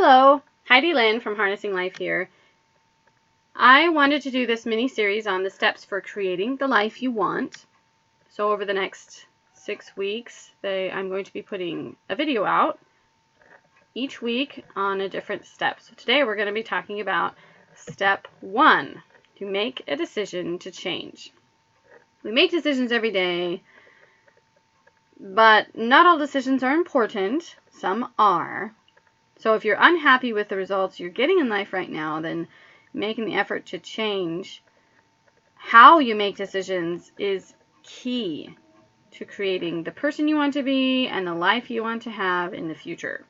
Hello, Heidi Lynn from Harnessing Life here. I wanted to do this mini-series on the steps for creating the life you want. So over the next 6 weeks, I'm going to be putting a video out each week on a different step. So today we're going to be talking about step 1, to make a decision to change. We make decisions every day, but not all decisions are important. Some are. So if you're unhappy with the results you're getting in life right now, then making the effort to change how you make decisions is key to creating the person you want to be and the life you want to have in the future.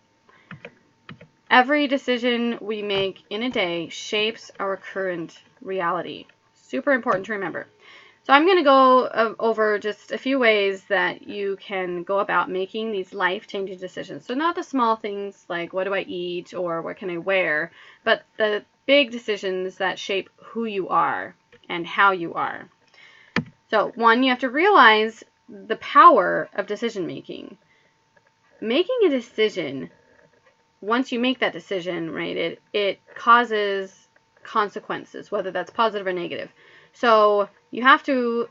Every decision we make in a day shapes our current reality. Super important to remember. So I'm going to go over just a few ways that you can go about making these life-changing decisions. So not the small things like what do I eat or what can I wear, but the big decisions that shape who you are and how you are. So 1, you have to realize the power of decision making. Making a decision, once you make that decision, right, it causes consequences, whether that's positive or negative. So you have to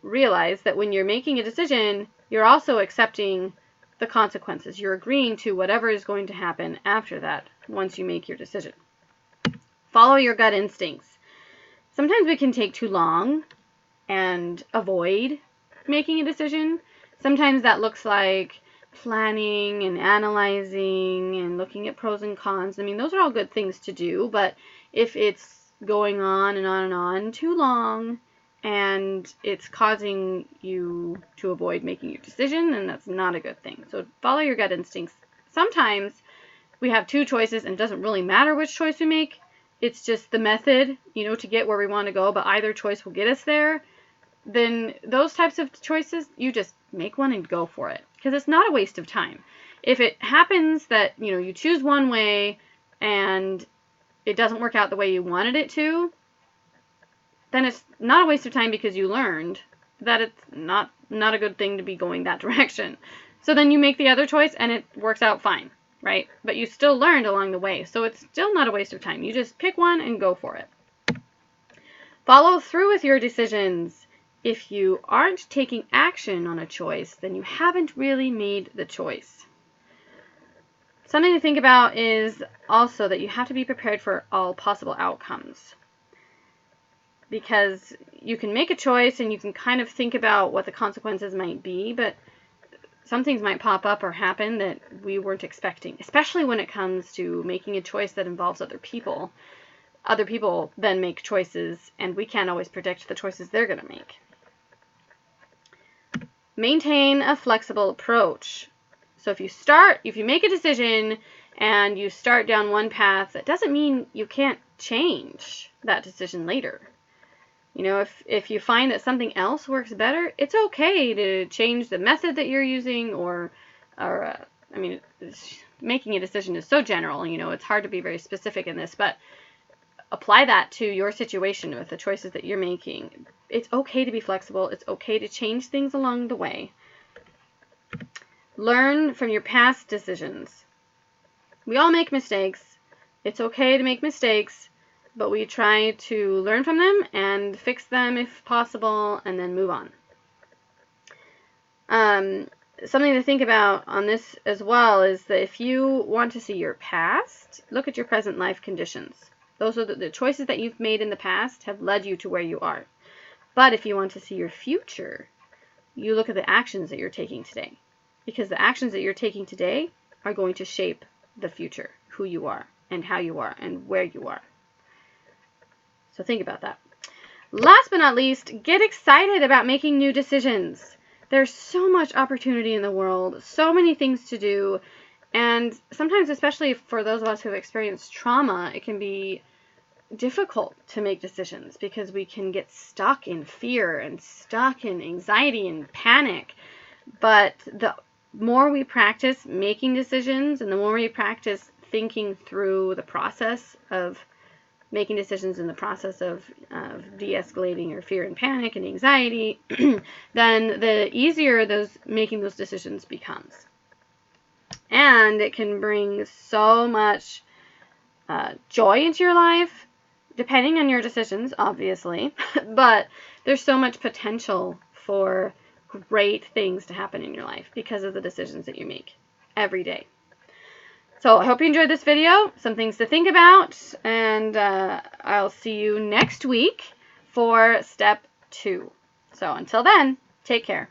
realize that when you're making a decision, you're also accepting the consequences. You're agreeing to whatever is going to happen after that once you make your decision. Follow your gut instincts. Sometimes we can take too long and avoid making a decision. Sometimes that looks like planning and analyzing and looking at pros and cons. I mean, those are all good things to do, but if it's going on and on and on too long and it's causing you to avoid making your decision, then that's not a good thing. So follow your gut instincts. Sometimes we have 2 choices and it doesn't really matter which choice we make. It's just the method, to get where we want to go, but either choice will get us there. Then those types of choices, you just make one and go for it, because it's not a waste of time. If it happens that, you choose one way and it doesn't work out the way you wanted it to, then it's not a waste of time, because you learned that it's not a good thing to be going that direction. So then you make the other choice and it works out fine, right? But you still learned along the way, so it's still not a waste of time. You just pick one and go for it. Follow through with your decisions. If you aren't taking action on a choice, then you haven't really made the choice. Something to think about is also that you have to be prepared for all possible outcomes, because you can make a choice and you can kind of think about what the consequences might be, but some things might pop up or happen that we weren't expecting, especially when it comes to making a choice that involves other people. Other people then make choices, and we can't always predict the choices they're going to make. Maintain a flexible approach. So if you make a decision and you start down one path, that doesn't mean you can't change that decision later. If you find that something else works better, it's okay to change the method that you're using, making a decision is so general, it's hard to be very specific in this, but apply that to your situation with the choices that you're making. It's okay to be flexible. It's okay to change things along the way. Learn from your past decisions. We all make mistakes. It's okay to make mistakes, but we try to learn from them and fix them if possible, and then move on. Something to think about on this as well is that if you want to see your past, look at your present life conditions. Those are the choices that you've made in the past have led you to where you are. But if you want to see your future, you look at the actions that you're taking today, because the actions that you're taking today are going to shape the future, who you are and how you are and where you are. So think about that. Last but not least, get excited about making new decisions. There's so much opportunity in the world, so many things to do, and sometimes, especially for those of us who have experienced trauma, it can be difficult to make decisions because we can get stuck in fear and stuck in anxiety and panic. But the more we practice making decisions and the more we practice thinking through the process of making decisions in the process of de-escalating your fear and panic and anxiety, then the easier making those decisions becomes. And it can bring so much joy into your life, depending on your decisions, obviously. But there's so much potential for great things to happen in your life because of the decisions that you make every day. So I hope you enjoyed this video, some things to think about, and I'll see you next week for step 2. So until then, take care.